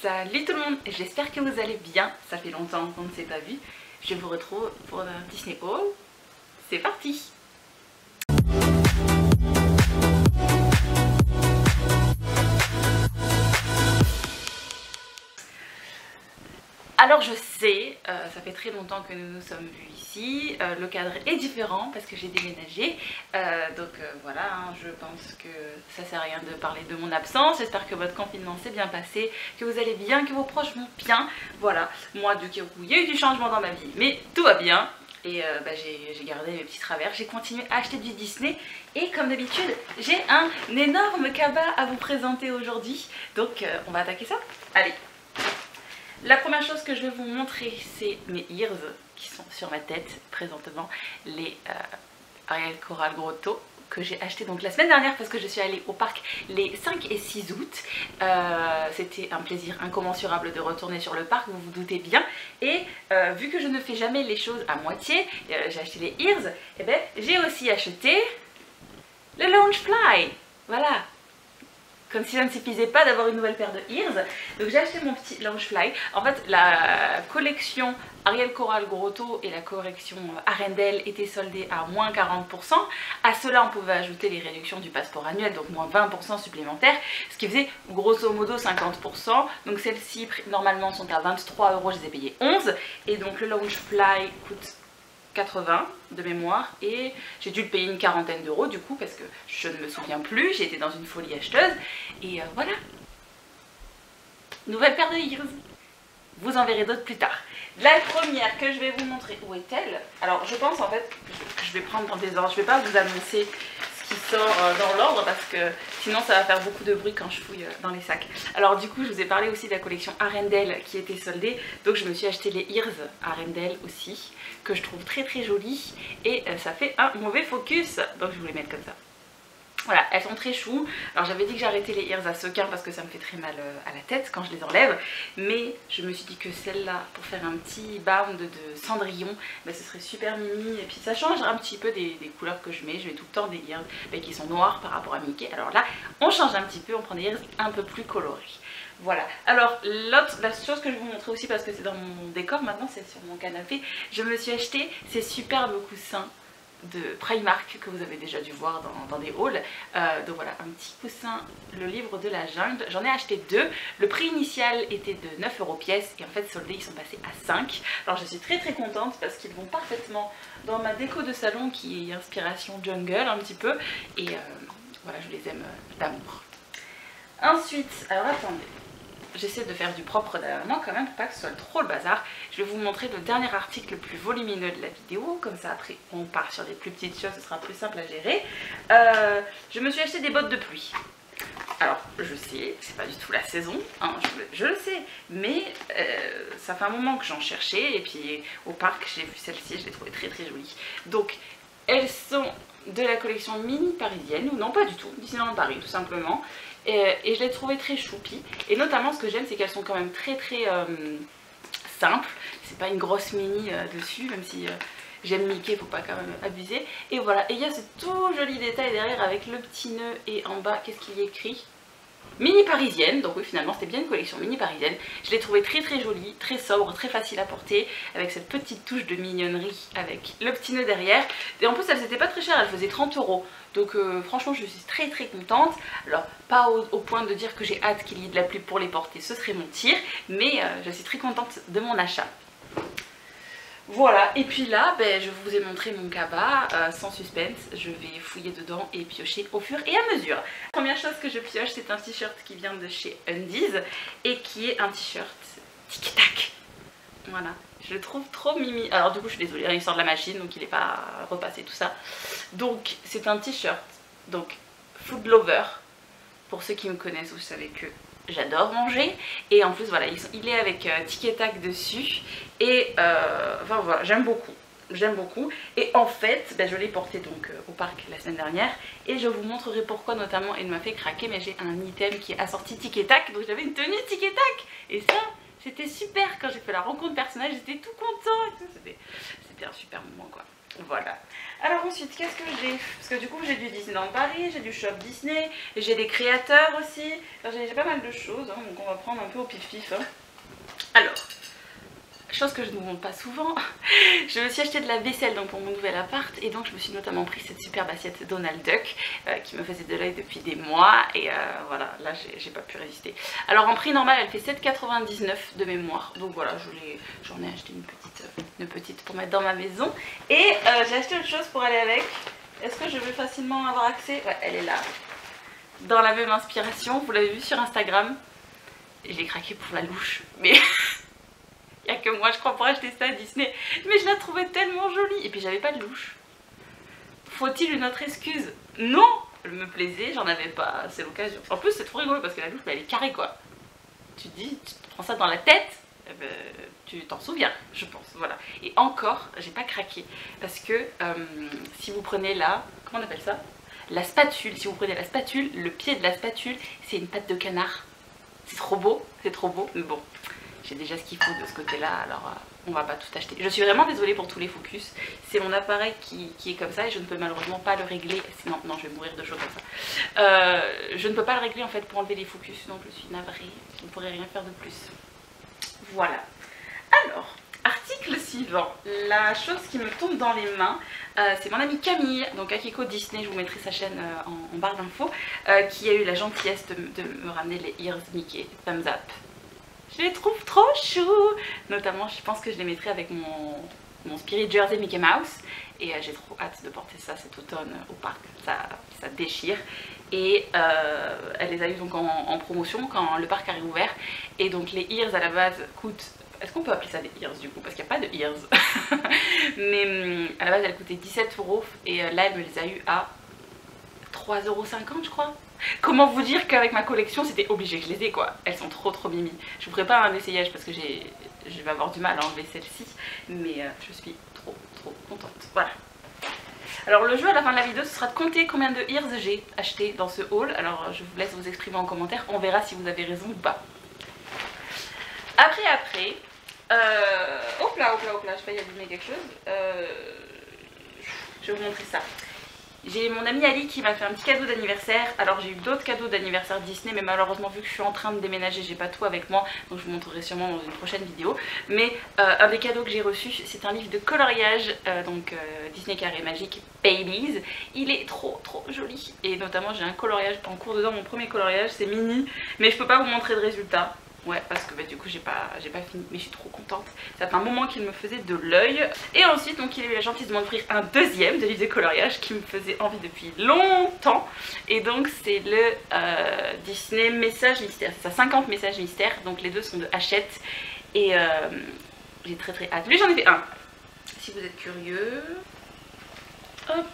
Salut tout le monde, j'espère que vous allez bien, ça fait longtemps qu'on ne s'est pas vu. Je vous retrouve pour un Disney Haul, c'est parti. Alors je sais, ça fait très longtemps que nous nous sommes vus ici, le cadre est différent parce que j'ai déménagé, voilà, hein, je pense que ça sert à rien de parler de mon absence. J'espère que votre confinement s'est bien passé, que vous allez bien, que vos proches vont bien. Voilà, moi du coup il y a eu du changement dans ma vie, mais tout va bien. Et j'ai gardé mes petits travers, j'ai continué à acheter du Disney et comme d'habitude j'ai un énorme cabas à vous présenter aujourd'hui. Donc on va attaquer ça. Allez. La première chose que je vais vous montrer, c'est mes ears qui sont sur ma tête présentement, les Ariel Coral Grotto que j'ai acheté donc la semaine dernière parce que je suis allée au parc les 5 et 6 août. C'était un plaisir incommensurable de retourner sur le parc, vous vous doutez bien. Et vu que je ne fais jamais les choses à moitié, j'ai acheté les ears, et ben j'ai aussi acheté le Loungefly. Voilà. Comme si ça ne suffisait pas d'avoir une nouvelle paire de ears. Donc j'ai acheté mon petit Loungefly. En fait la collection Ariel Coral Grotto et la collection Arendelle étaient soldées à moins 40%. À cela on pouvait ajouter les réductions du passeport annuel, donc moins 20% supplémentaires. Ce qui faisait grosso modo 50%. Donc celles-ci normalement sont à 23 €, je les ai payées 11. Et donc le Loungefly coûte 80 de mémoire et j'ai dû le payer une quarantaine d'euros du coup parce que je ne me souviens plus, j'ai été dans une folie acheteuse et voilà. Nouvelle paire de ears. Vous en verrez d'autres plus tard. La première que je vais vous montrer, où est-elle? Alors je pense en fait que je vais prendre dans des ordres, je ne vais pas vous annoncer ce qui sort dans l'ordre parce que sinon ça va faire beaucoup de bruit quand je fouille dans les sacs. Alors du coup je vous ai parlé aussi de la collection Arendelle qui était soldée, donc je me suis acheté les ears Arendelle aussi que je trouve très très jolies et ça fait un mauvais focus, donc je vais vous les mettre comme ça. Voilà, elles sont très chou. Alors j'avais dit que j'arrêtais les ears à sequin parce que ça me fait très mal à la tête quand je les enlève. Mais je me suis dit que celle-là, pour faire un petit bound de Cendrillon, bah, ce serait super mimi. Et puis ça change un petit peu des couleurs que je mets. Je mets tout le temps des ears qui sont noirs par rapport à Mickey. Alors là, on change un petit peu, on prend des ears un peu plus colorés. Voilà, alors la chose que je vais vous montrer aussi parce que c'est dans mon décor maintenant, c'est sur mon canapé. Je me suis acheté ces superbes coussins de Primark que vous avez déjà dû voir dans des hauls. Donc voilà, un petit coussin, le livre de la jungle. J'en ai acheté deux. Le prix initial était de 9 € pièce et en fait soldés ils sont passés à 5. Alors je suis très très contente parce qu'ils vont parfaitement dans ma déco de salon qui est inspiration jungle un petit peu. Et voilà, je les aime d'amour. Ensuite, alors attendez. J'essaie de faire du propre derrière moi quand même pour pas que ce soit trop le bazar. Je vais vous montrer le dernier article le plus volumineux de la vidéo, comme ça après on part sur des plus petites choses, ce sera plus simple à gérer. Je me suis acheté des bottes de pluie. Alors je sais, c'est pas du tout la saison, hein, je le sais, mais ça fait un moment que j'en cherchais et puis au parc j'ai vu celle-ci, je l'ai trouvée très très jolie. Donc elles sont de la collection mini parisienne, ou non pas du tout, Disneyland Paris tout simplement. Et je l'ai trouvée très choupi. Et notamment ce que j'aime c'est qu'elles sont quand même très très simples. C'est pas une grosse mini dessus, même si j'aime Mickey, faut pas quand même abuser. Et voilà, et il y a ce tout joli détail derrière avec le petit nœud et en bas, qu'est-ce qu'il y a écrit? Mini parisienne, donc oui finalement c'était bien une collection mini parisienne. Je l'ai trouvée très très jolie, très sobre, très facile à porter, avec cette petite touche de mignonnerie avec le petit nœud derrière. Et en plus elle n'était pas très chère, elle faisait 30 €. Donc franchement je suis très très contente. Alors pas au point de dire que j'ai hâte qu'il y ait de la pluie pour les porter, ce serait mon tir, mais je suis très contente de mon achat. Voilà, et puis là, je vous ai montré mon cabas, sans suspense, je vais fouiller dedans et piocher au fur et à mesure. La première chose que je pioche, c'est un t-shirt qui vient de chez Undies et qui est un t-shirt Tic Tac. Voilà, je le trouve trop mimi. Alors du coup, je suis désolée, il sort de la machine, donc il n'est pas repassé tout ça. Donc c'est un t-shirt, donc Food Lover. Pour ceux qui me connaissent, vous savez que j'adore manger et en plus voilà il est avec Tic et Tac dessus et enfin voilà j'aime beaucoup et en fait je l'ai porté donc au parc la semaine dernière et je vous montrerai pourquoi notamment il m'a fait craquer, mais j'ai un item qui est assorti Tic et Tac, donc j'avais une tenue Tic et Tac et ça c'était super. Quand j'ai fait la rencontre personnage j'étais tout content et tout, c'était un super moment quoi. Voilà. Alors ensuite, qu'est-ce que j'ai? Parce que du coup, j'ai du Disneyland Paris, j'ai du Shop Disney, j'ai des créateurs aussi. Enfin, j'ai pas mal de choses, hein, donc on va prendre un peu au pif-pif. Hein. Alors, chose que je ne vous montre pas souvent, je me suis acheté de la vaisselle donc, pour mon nouvel appart et donc je me suis notamment pris cette superbe assiette Donald Duck qui me faisait de l'œil depuis des mois et voilà, là j'ai pas pu résister. Alors en prix normal elle fait 7,99 € de mémoire, donc voilà, j'en ai acheté une petite pour mettre dans ma maison et j'ai acheté autre chose pour aller avec. Est-ce que je vais facilement avoir accès? Ouais, elle est là, dans la même inspiration, vous l'avez vu sur Instagram, j'ai craqué pour la louche, mais... Il n'y a que moi je crois pour acheter ça à Disney. Mais je la trouvais tellement jolie. Et puis j'avais pas de louche. Faut-il une autre excuse? Non. Elle me plaisait, j'en avais pas, c'est l'occasion. En plus c'est trop rigolo parce que la louche elle est carrée quoi. Tu te dis, tu te prends ça dans la tête, eh ben, tu t'en souviens je pense. Voilà. Et encore, j'ai pas craqué. Parce que si vous prenez la... Comment on appelle ça? La spatule. Si vous prenez la spatule, le pied de la spatule c'est une patte de canard. C'est trop beau, mais bon. J'ai déjà ce qu'il faut de ce côté-là, alors on va pas tout acheter. Je suis vraiment désolée pour tous les focus. C'est mon appareil qui est comme ça et je ne peux malheureusement pas le régler. Sinon, non, je vais mourir de chaud comme ça. Je ne peux pas le régler en fait pour enlever les focus, donc je suis navrée. Je ne pourrais rien faire de plus. Voilà. Alors, article suivant. La chose qui me tombe dans les mains, c'est mon amie Camille, donc Akiko Disney, je vous mettrai sa chaîne en barre d'infos, qui a eu la gentillesse de me ramener les Ears Mickey Thumbs Up. Je les trouve trop choux. Notamment, je pense que je les mettrai avec mon Spirit Jersey Mickey Mouse. Et j'ai trop hâte de porter ça cet automne au parc. Ça déchire. Et elle les a eu donc en promotion quand le parc a réouvert. Et donc les ears à la base coûtent... Est-ce qu'on peut appeler ça des ears du coup? Parce qu'il n'y a pas de ears. Mais à la base, elles coûtaient 17 €. Et là, elle me les a eu à 3,50 € je crois. Comment vous dire qu'avec ma collection c'était obligé que je les ai quoi. Elles sont trop mimi. Je vous ferai pas un essayage parce que je vais avoir du mal à enlever celle-ci. Mais je suis trop contente. Voilà. Alors le jeu à la fin de la vidéo ce sera de compter combien de ears j'ai acheté dans ce haul. Alors je vous laisse vous exprimer en commentaire. On verra si vous avez raison ou pas. Après hop là, je failli allumer quelque chose. Je vais vous montrer ça. J'ai mon amie Ali qui m'a fait un petit cadeau d'anniversaire. Alors j'ai eu d'autres cadeaux d'anniversaire Disney, mais malheureusement vu que je suis en train de déménager, j'ai pas tout avec moi, donc je vous montrerai sûrement dans une prochaine vidéo. Mais un des cadeaux que j'ai reçu, c'est un livre de coloriage, Disney Carré Magique Babies. Il est trop joli et notamment j'ai un coloriage en cours dedans, mon premier coloriage, c'est mini, mais je peux pas vous montrer de résultat. Ouais, parce que du coup j'ai pas fini, mais je suis trop contente. Ça fait un moment qu'il me faisait de l'œil. Et ensuite donc il a eu la gentillesse de m'offrir un deuxième de livre de coloriage qui me faisait envie depuis longtemps. Et donc c'est le Disney Message Mystère. C'est ça, 50 messages mystères. Donc les deux sont de Hachette. Et j'ai très hâte. Lui j'en ai fait un. Si vous êtes curieux. Hop.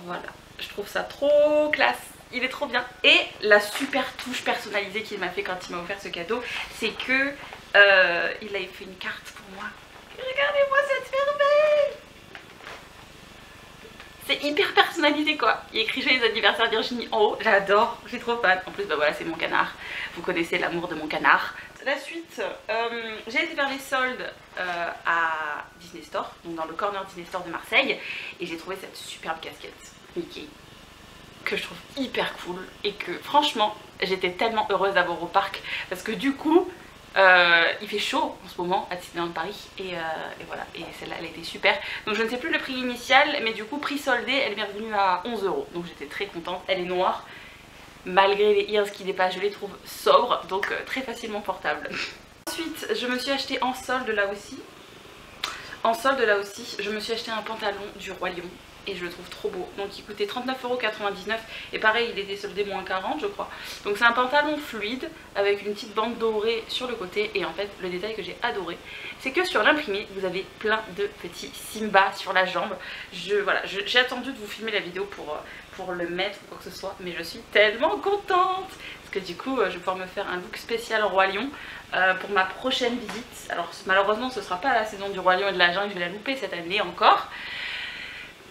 Voilà. Je trouve ça trop classe. Il est trop bien. Et la super touche personnalisée qu'il m'a fait quand il m'a offert ce cadeau, c'est que il a fait une carte pour moi. Regardez-moi cette merveille! C'est hyper personnalisé quoi. Il est écrit joyeux anniversaire Virginie en haut. J'adore, j'ai trop fan. En plus bah voilà, c'est mon canard. Vous connaissez l'amour de mon canard. La suite, j'ai été faire les soldes à Disney Store, donc dans le corner Disney Store de Marseille, et j'ai trouvé cette superbe casquette Mickey que je trouve hyper cool et que franchement j'étais tellement heureuse d'avoir au parc parce que du coup il fait chaud en ce moment à Disneyland Paris et voilà, et celle-là elle a été super. Donc je ne sais plus le prix initial, mais du coup prix soldé elle est revenue à 11 €, donc j'étais très contente. Elle est noire malgré les ears qui dépassent, je les trouve sobres, donc très facilement portables. Ensuite je me suis acheté en solde là aussi. Je me suis acheté un pantalon du Roi Lion et je le trouve trop beau. Donc il coûtait 39,99 € et pareil il était soldé moins 40 je crois. Donc c'est un pantalon fluide avec une petite bande dorée sur le côté. Et en fait le détail que j'ai adoré, c'est que sur l'imprimé vous avez plein de petits Simba sur la jambe. J'ai attendu de vous filmer la vidéo pour le mettre ou quoi que ce soit, mais je suis tellement contente parce que du coup je vais pouvoir me faire un look spécial Roi Lion pour ma prochaine visite. Alors malheureusement ce sera pas la saison du Roi Lion et de la jungle, je vais la louper cette année encore,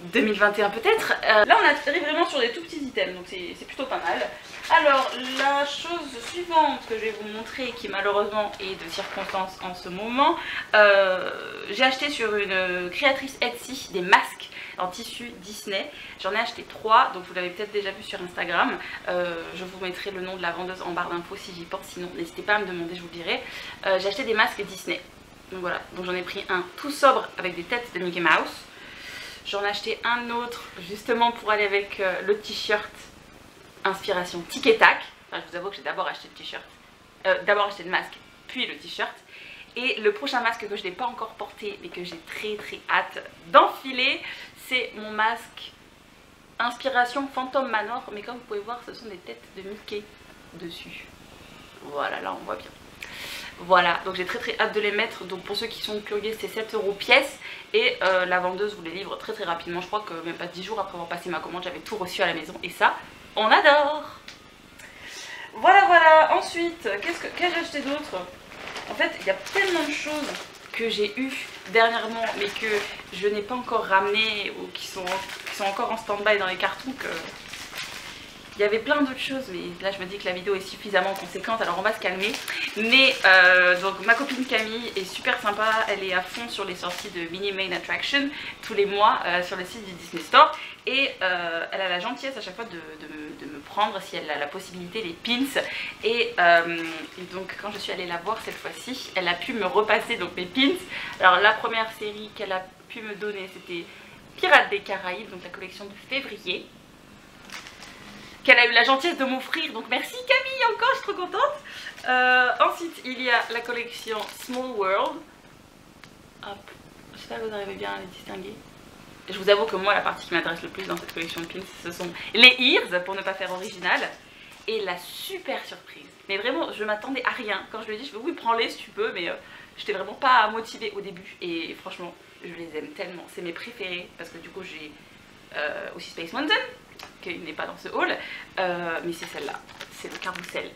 2021 peut-être. Là on a atterri vraiment sur des tout petits items, donc c'est plutôt pas mal. Alors, la chose suivante que je vais vous montrer, qui malheureusement est de circonstance en ce moment, j'ai acheté sur une créatrice Etsy des masques en tissu Disney. J'en ai acheté 3, donc vous l'avez peut-être déjà vu sur Instagram. Je vous mettrai le nom de la vendeuse en barre d'infos si j'y pense, sinon n'hésitez pas à me demander, je vous dirai. J'ai acheté des masques Disney. Donc voilà, donc j'en ai pris un tout sobre avec des têtes de Mickey Mouse. J'en ai acheté un autre justement pour aller avec le t-shirt inspiration tic et tac. Enfin, je vous avoue que j'ai d'abord acheté le t-shirt, d'abord acheté le masque, puis le t-shirt. Et le prochain masque que je n'ai pas encore porté mais que j'ai très hâte d'enfiler, c'est mon masque inspiration Phantom Manor. Mais comme vous pouvez voir, ce sont des têtes de Mickey dessus. Voilà, là on voit bien. Voilà, donc j'ai très hâte de les mettre. Donc pour ceux qui sont curieux, c'est 7 € pièce. Et la vendeuse vous les livre très rapidement. Je crois que même pas 10 jours après avoir passé ma commande, j'avais tout reçu à la maison. Et ça, on adore. Voilà. Ensuite, qu'est-ce que j'ai acheté d'autre? En fait, il y a tellement de choses que j'ai eues dernièrement, mais que je n'ai pas encore ramené ou qui sont encore en stand-by dans les cartons que... Il y avait plein d'autres choses, mais là je me dis que la vidéo est suffisamment conséquente, alors on va se calmer. Mais donc ma copine Camille est super sympa, elle est à fond sur les sorties de Mini Main Attraction tous les mois sur le site du Disney Store. Et elle a la gentillesse à chaque fois de me prendre, si elle a la possibilité, les pins. Et donc quand je suis allée la voir cette fois-ci, elle a pu me repasser donc mes pins. Alors la première série qu'elle a pu me donner, c'était Pirates des Caraïbes, donc la collection de février, qu'elle a eu la gentillesse de m'offrir, donc merci Camille encore, je suis trop contente. Ensuite il y a la collection Small World. Hop, j'espère que vous arrivez bien à les distinguer. Je vous avoue que moi la partie qui m'intéresse le plus dans cette collection de pins, ce sont les ears, pour ne pas faire original. Et la super surprise, mais vraiment je m'attendais à rien. Quand je lui ai dit, je fais oui prends-les si tu peux, mais j'étais vraiment pas motivée au début. Et franchement je les aime tellement, c'est mes préférés. Parce que du coup j'ai aussi Space Mountain, qui n'est pas dans ce haul, mais c'est celle-là, c'est le carrousel.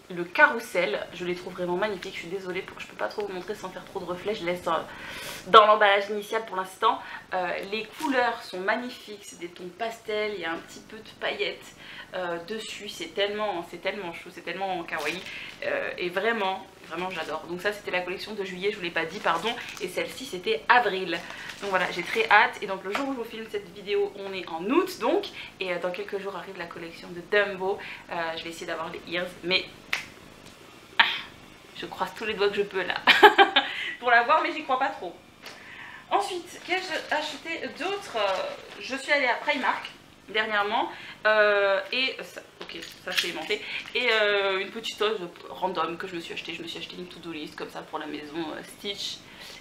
Le carrousel, je les trouve vraiment magnifiques. Je suis désolée, je peux pas trop vous montrer sans faire trop de reflets, je laisse dans l'emballage initial pour l'instant. Les couleurs sont magnifiques, c'est des tons pastels, il y a un petit peu de paillettes dessus, c'est tellement chou, c'est tellement kawaii, et vraiment j'adore. Donc ça c'était la collection de juillet, je vous l'ai pas dit, pardon, et celle-ci c'était avril. Donc voilà, j'ai très hâte. Et donc le jour où je vous filme cette vidéo, on est en août donc, et dans quelques jours arrive la collection de Dumbo. Je vais essayer d'avoir les ears, mais je croise tous les doigts que je peux là pour l'avoir, mais j'y crois pas trop. Ensuite, qu'ai-je acheté d'autre? Je suis allée à Primark dernièrement, et ça, ok, ça je l'ai aimanté, et une petite chose random que je me suis acheté. Je me suis acheté une to-do list comme ça pour la maison, Stitch,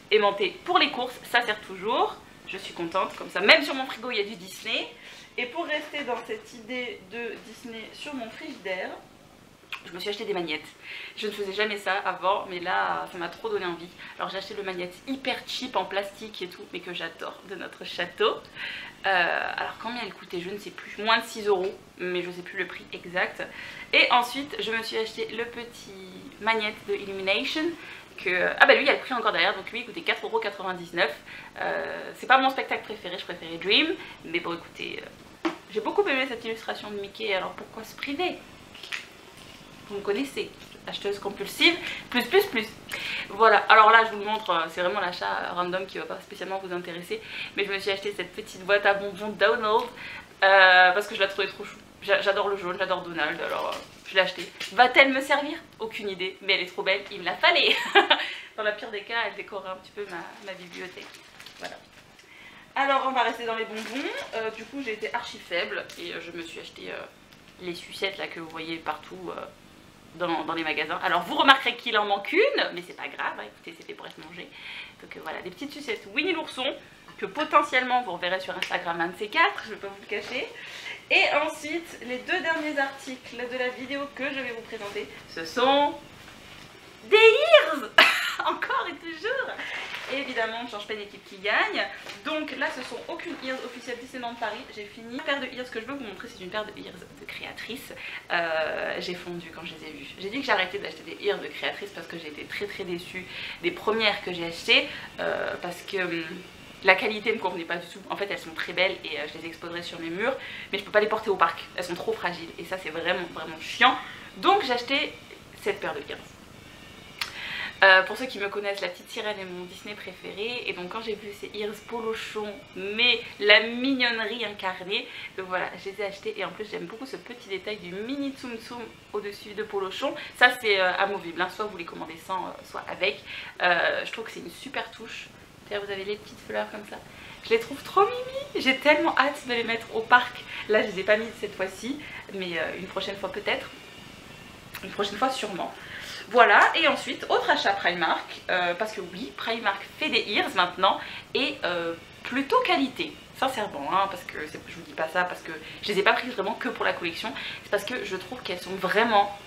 aimanté pour les courses, ça sert toujours. Je suis contente, comme ça, même sur mon frigo il y a du Disney. Et pour rester dans cette idée de Disney sur mon frigidaire, je me suis acheté des magnettes. Je ne faisais jamais ça avant, mais là ça m'a trop donné envie. Alors j'ai acheté le magnette hyper cheap en plastique et tout, mais que j'adore, de notre château. Alors combien elle coûtait, je ne sais plus, moins de 6 €, mais je ne sais plus le prix exact. Et ensuite je me suis acheté le petit magnette de Illumination, que... ah bah lui il y a le prix encore derrière, donc lui il coûtait 4,99 €. C'est pas mon spectacle préféré, je préférais Dream, mais bon écoutez, j'ai beaucoup aimé cette illustration de Mickey, alors pourquoi se priver? Vous me connaissez, acheteuse compulsive, plus. Voilà, alors là je vous le montre, c'est vraiment l'achat random qui va pas spécialement vous intéresser, mais je me suis acheté cette petite boîte à bonbons Donald, parce que je la trouvais trop chou. J'adore le jaune, j'adore Donald, alors je l'ai acheté. Va-t-elle me servir? Aucune idée, mais elle est trop belle, il me la fallait. Dans la pire des cas, elle décorait un petit peu ma bibliothèque. Voilà. Alors on va rester dans les bonbons. Du coup j'ai été archi faible et je me suis acheté les sucettes là que vous voyez partout dans les magasins. Alors vous remarquerez qu'il en manque une, mais c'est pas grave, hein, écoutez, c'est fait pour être mangé. Donc voilà, des petites sucettes Winnie l'ourson, que potentiellement vous reverrez sur Instagram, un de ces quatre, je vais pas vous le cacher. Et ensuite, les deux derniers articles de la vidéo que je vais vous présenter, ce sont des ears. Encore et toujours. Et évidemment, on ne change pas d'équipe qui gagne. Donc là, ce sont aucune ears officielle Disneyland Paris. J'ai fini. La paire de ears que je veux vous montrer, c'est une paire de ears de créatrice. J'ai fondu quand je les ai vues. J'ai dit que j'arrêtais d'acheter des ears de créatrice parce que j'ai été très déçue des premières que j'ai achetées. Parce que La qualité ne me convenait pas du tout. En fait, elles sont très belles et je les exposerai sur mes murs, mais je peux pas les porter au parc. Elles sont trop fragiles et ça c'est vraiment chiant. Donc j'ai acheté cette paire de ears. Pour ceux qui me connaissent, la petite sirène est mon Disney préféré, et donc quand j'ai vu ces ears polochon, mais la mignonnerie incarnée, donc voilà, je les ai achetés. Et en plus j'aime beaucoup ce petit détail du mini tsum tsum au-dessus de polochon. Ça c'est amovible, hein. Soit vous les commandez sans, soit avec. Je trouve que c'est une super touche. Là, vous avez les petites fleurs comme ça. Je les trouve trop mimi. J'ai tellement hâte de les mettre au parc. Là je les ai pas mises cette fois-ci, mais une prochaine fois peut-être. Une prochaine fois sûrement. Voilà, et ensuite, autre achat Primark, parce que oui, Primark fait des ears maintenant, et plutôt qualité, sincèrement, hein, parce que je vous dis pas ça parce que je les ai pas prises vraiment que pour la collection, c'est parce que je trouve qu'elles sont vraiment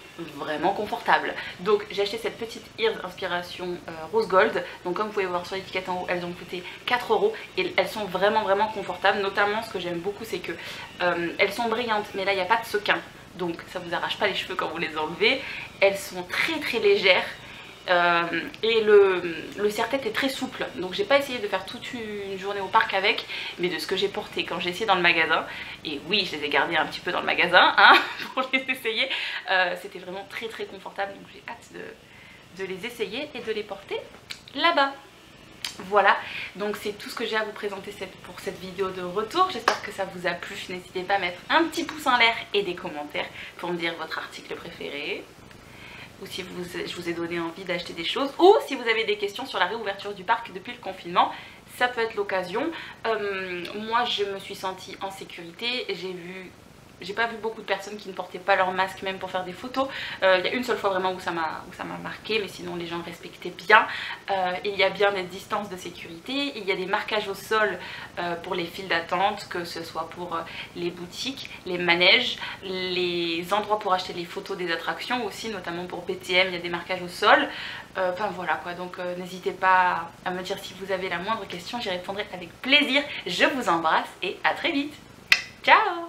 confortables. Donc j'ai acheté cette petite ears inspiration rose gold, donc comme vous pouvez voir sur l'étiquette en haut, elles ont coûté 4 € et elles sont vraiment confortables. Notamment ce que j'aime beaucoup, c'est que elles sont brillantes, mais là il n'y a pas de sequin. Donc ça vous arrache pas les cheveux quand vous les enlevez. Elles sont très légères et le serre-tête est très souple. Donc j'ai pas essayé de faire toute une journée au parc avec, mais de ce que j'ai porté quand j'ai essayé dans le magasin, et oui je les ai gardés un petit peu dans le magasin hein, pour les essayer, c'était vraiment très confortable. Donc j'ai hâte de les essayer et de les porter là-bas. Voilà, donc c'est tout ce que j'ai à vous présenter pour cette vidéo de retour. J'espère que ça vous a plu. N'hésitez pas à mettre un petit pouce en l'air et des commentaires pour me dire votre article préféré, ou si je vous ai donné envie d'acheter des choses, ou si vous avez des questions sur la réouverture du parc depuis le confinement. Ça peut être l'occasion. Moi je me suis sentie en sécurité. J'ai pas vu beaucoup de personnes qui ne portaient pas leur masque même pour faire des photos. Il y a une seule fois vraiment où ça m'a marqué, mais sinon les gens respectaient bien. Il y a bien des distances de sécurité, il y a des marquages au sol pour les files d'attente, que ce soit pour les boutiques, les manèges, les endroits pour acheter les photos des attractions aussi, notamment pour BTM, il y a des marquages au sol. Enfin voilà quoi, donc n'hésitez pas à me dire si vous avez la moindre question, j'y répondrai avec plaisir. Je vous embrasse et à très vite. Ciao!